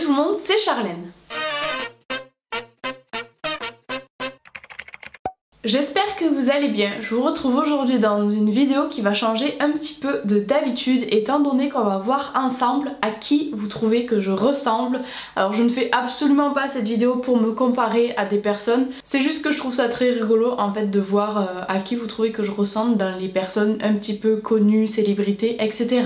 tout le monde, c'est Charlène. J'espère que vous allez bien. Je vous retrouve aujourd'hui dans une vidéo qui va changer un petit peu de d'habitude étant donné qu'on va voir ensemble à qui vous trouvez que je ressemble. Alors je ne fais absolument pas cette vidéo pour me comparer à des personnes, c'est juste que je trouve ça très rigolo en fait de voir à qui vous trouvez que je ressemble dans les personnes un petit peu connues, célébrités, etc.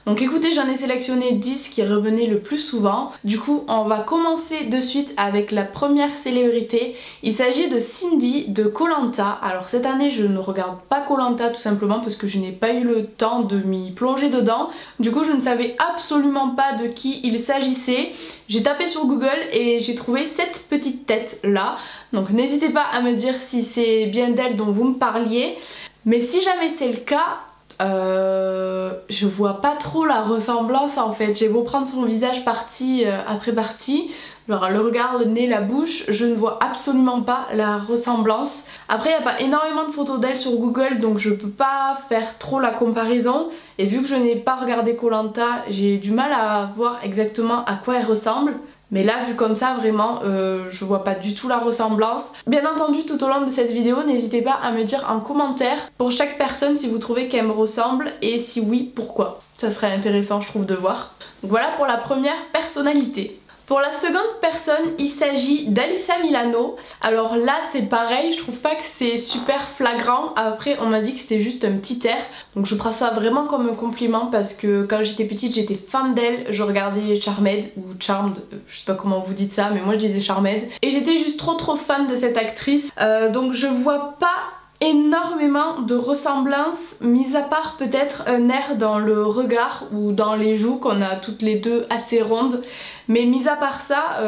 Donc écoutez, j'en ai sélectionné 10 qui revenaient le plus souvent. Du coup on va commencer de suite avec la première célébrité. Il s'agit de Cindy de Koh-Lanta. Alors cette année je ne regarde pas Koh-Lanta tout simplement parce que je n'ai pas eu le temps de m'y plonger dedans. Du coup je ne savais absolument pas de qui il s'agissait. J'ai tapé sur Google et j'ai trouvé cette petite tête là. Donc n'hésitez pas à me dire si c'est bien d'elle dont vous me parliez. Mais si jamais c'est le cas, je vois pas trop la ressemblance en fait. J'ai beau prendre son visage partie après partie, genre le regard, le nez, la bouche, je ne vois absolument pas la ressemblance. Après il n'y a pas énormément de photos d'elle sur Google donc je peux pas faire trop la comparaison. Et vu que je n'ai pas regardé Koh-Lanta, j'ai du mal à voir exactement à quoi elle ressemble. Mais là vu comme ça vraiment je vois pas du tout la ressemblance. Bien entendu tout au long de cette vidéo n'hésitez pas à me dire en commentaire pour chaque personne si vous trouvez qu'elle me ressemble et si oui pourquoi. Ça serait intéressant je trouve de voir. Donc voilà pour la première personnalité. Pour la seconde personne, il s'agit d'Alyssa Milano. Alors là c'est pareil, je trouve pas que c'est super flagrant. Après on m'a dit que c'était juste un petit air. Donc je prends ça vraiment comme un compliment parce que quand j'étais petite j'étais fan d'elle. Je regardais Charmed ou Charmed, je sais pas comment vous dites ça mais moi je disais Charmed. Et j'étais juste trop fan de cette actrice. Donc je vois pas énormément de ressemblances, mis à part peut-être un air dans le regard ou dans les joues qu'on a toutes les deux assez rondes, mais mis à part ça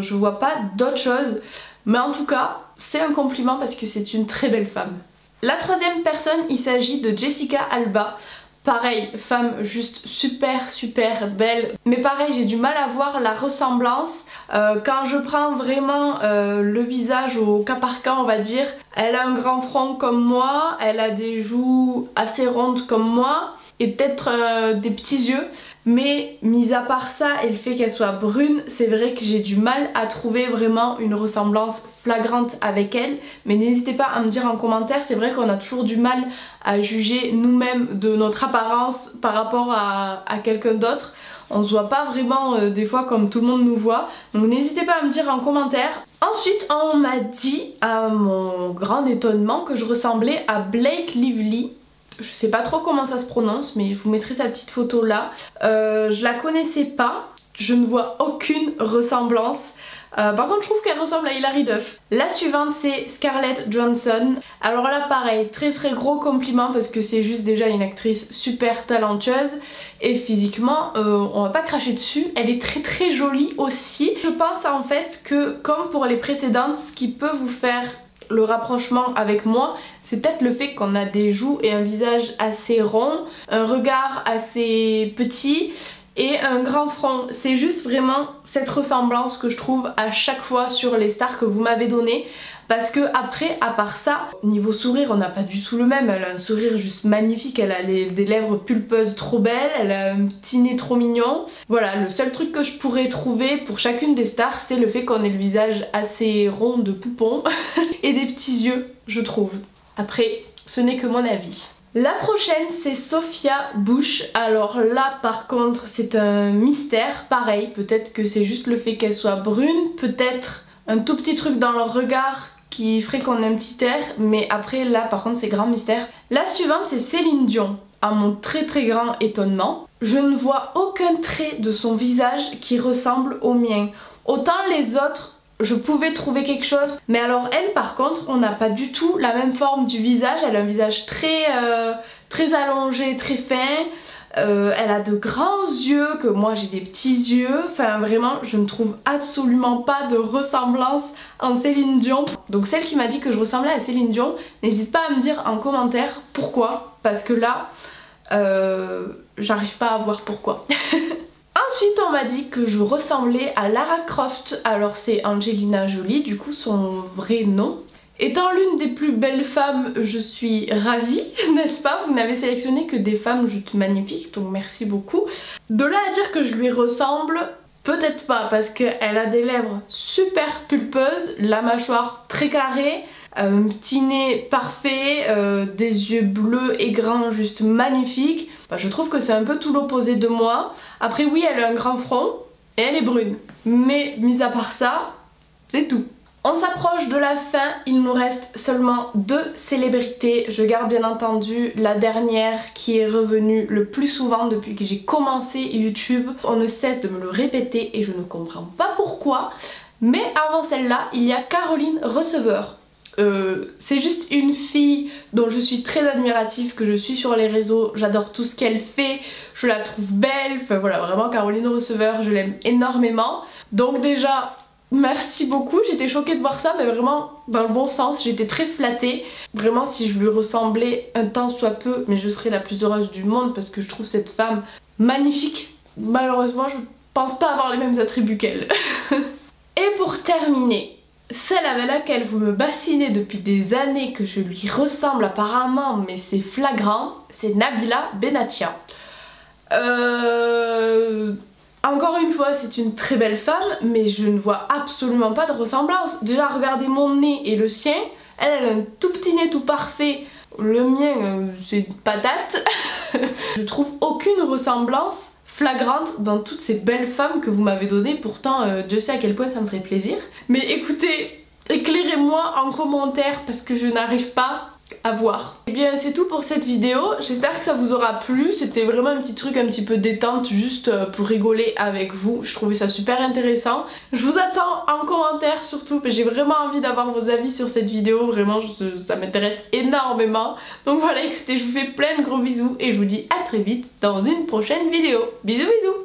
je vois pas d'autre chose. Mais en tout cas c'est un compliment parce que c'est une très belle femme. La troisième personne, il s'agit de Jessica Alba. Pareil, femme juste super belle. Mais pareil, j'ai du mal à voir la ressemblance. Quand je prends vraiment le visage au cas par cas, on va dire, elle a un grand front comme moi, elle a des joues assez rondes comme moi, et peut-être des petits yeux. Mais mis à part ça et le fait qu'elle soit brune, c'est vrai que j'ai du mal à trouver vraiment une ressemblance flagrante avec elle. Mais n'hésitez pas à me dire en commentaire, c'est vrai qu'on a toujours du mal à juger nous-mêmes de notre apparence par rapport à quelqu'un d'autre. On se voit pas vraiment des fois comme tout le monde nous voit. Donc n'hésitez pas à me dire en commentaire. Ensuite on m'a dit, à mon grand étonnement, que je ressemblais à Blake Lively. Je sais pas trop comment ça se prononce mais je vous mettrai sa petite photo là. Je la connaissais pas, je ne vois aucune ressemblance. Par contre je trouve qu'elle ressemble à Hilary Duff. La suivante c'est Scarlett Johansson. Alors là pareil, très gros compliment parce que c'est juste déjà une actrice super talentueuse. Et physiquement on va pas cracher dessus, elle est très jolie aussi. Je pense en fait que comme pour les précédentes, ce qui peut vous faire le rapprochement avec moi, c'est peut-être le fait qu'on a des joues et un visage assez rond, un regard assez petit et un grand front. C'est juste vraiment cette ressemblance que je trouve à chaque fois sur les stars que vous m'avez donné. Parce que après, à part ça, niveau sourire, on n'a pas du tout le même. Elle a un sourire juste magnifique, elle a des lèvres pulpeuses trop belles, elle a un petit nez trop mignon. Voilà, le seul truc que je pourrais trouver pour chacune des stars, c'est le fait qu'on ait le visage assez rond de poupon et des petits yeux, je trouve. Après, ce n'est que mon avis. La prochaine c'est Sophia Bush. Alors là par contre c'est un mystère. Pareil, peut-être que c'est juste le fait qu'elle soit brune, peut-être un tout petit truc dans leur regard qui ferait qu'on ait un petit air, mais après là par contre c'est grand mystère. La suivante c'est Céline Dion. À mon très grand étonnement, je ne vois aucun trait de son visage qui ressemble au mien. Autant les autres je pouvais trouver quelque chose, mais alors elle par contre on n'a pas du tout la même forme du visage. Elle a un visage très allongé, très fin. Elle a de grands yeux, que moi j'ai des petits yeux. Enfin vraiment je ne trouve absolument pas de ressemblance en Céline Dion. Donc celle qui m'a dit que je ressemblais à Céline Dion, n'hésite pas à me dire en commentaire pourquoi, parce que là j'arrive pas à voir pourquoi. Ensuite on m'a dit que je ressemblais à Lara Croft. Alors c'est Angelina Jolie du coup son vrai nom. Étant l'une des plus belles femmes, je suis ravie, n'est-ce pas? Vous n'avez sélectionné que des femmes juste magnifiques, donc merci beaucoup. De là à dire que je lui ressemble, Peut-être pas parce qu'elle a des lèvres super pulpeuses, la mâchoire très carrée, un petit nez parfait, des yeux bleus et grands juste magnifiques. Enfin, je trouve que c'est un peu tout l'opposé de moi. Après oui, elle a un grand front et elle est brune. Mais mis à part ça, c'est tout. On s'approche de la fin, il nous reste seulement 2 célébrités. Je garde bien entendu la dernière qui est revenue le plus souvent depuis que j'ai commencé YouTube. On ne cesse de me le répéter et je ne comprends pas pourquoi. Mais avant celle-là, il y a Caroline Receveur. C'est juste une fille dont je suis très admirative, que je suis sur les réseaux, j'adore tout ce qu'elle fait, je la trouve belle, enfin voilà, vraiment Caroline Receveur, je l'aime énormément. Donc déjà, merci beaucoup, j'étais choquée de voir ça, mais vraiment dans le bon sens, j'étais très flattée. Vraiment, si je lui ressemblais un tant soit peu, mais je serais la plus heureuse du monde parce que je trouve cette femme magnifique. Malheureusement, je pense pas avoir les mêmes attributs qu'elle. Et pour terminer, celle avec laquelle vous me bassinez depuis des années que je lui ressemble apparemment, mais c'est flagrant, c'est Nabila Benatia. Encore une fois, c'est une très belle femme, mais je ne vois absolument pas de ressemblance. Déjà, regardez mon nez et le sien. Elle a un tout petit nez tout parfait. Le mien, c'est une patate. Je trouve aucune ressemblance flagrante dans toutes ces belles femmes que vous m'avez données. Pourtant, Dieu sait à quel point ça me ferait plaisir. Mais écoutez, éclairez-moi en commentaire parce que je n'arrive pas à voir. Et bien c'est tout pour cette vidéo, j'espère que ça vous aura plu, c'était vraiment un petit truc un petit peu détente juste pour rigoler avec vous, je trouvais ça super intéressant. Je vous attends en commentaire surtout, j'ai vraiment envie d'avoir vos avis sur cette vidéo, vraiment ça m'intéresse énormément. Donc voilà, écoutez, je vous fais plein de gros bisous et je vous dis à très vite dans une prochaine vidéo. Bisous bisous.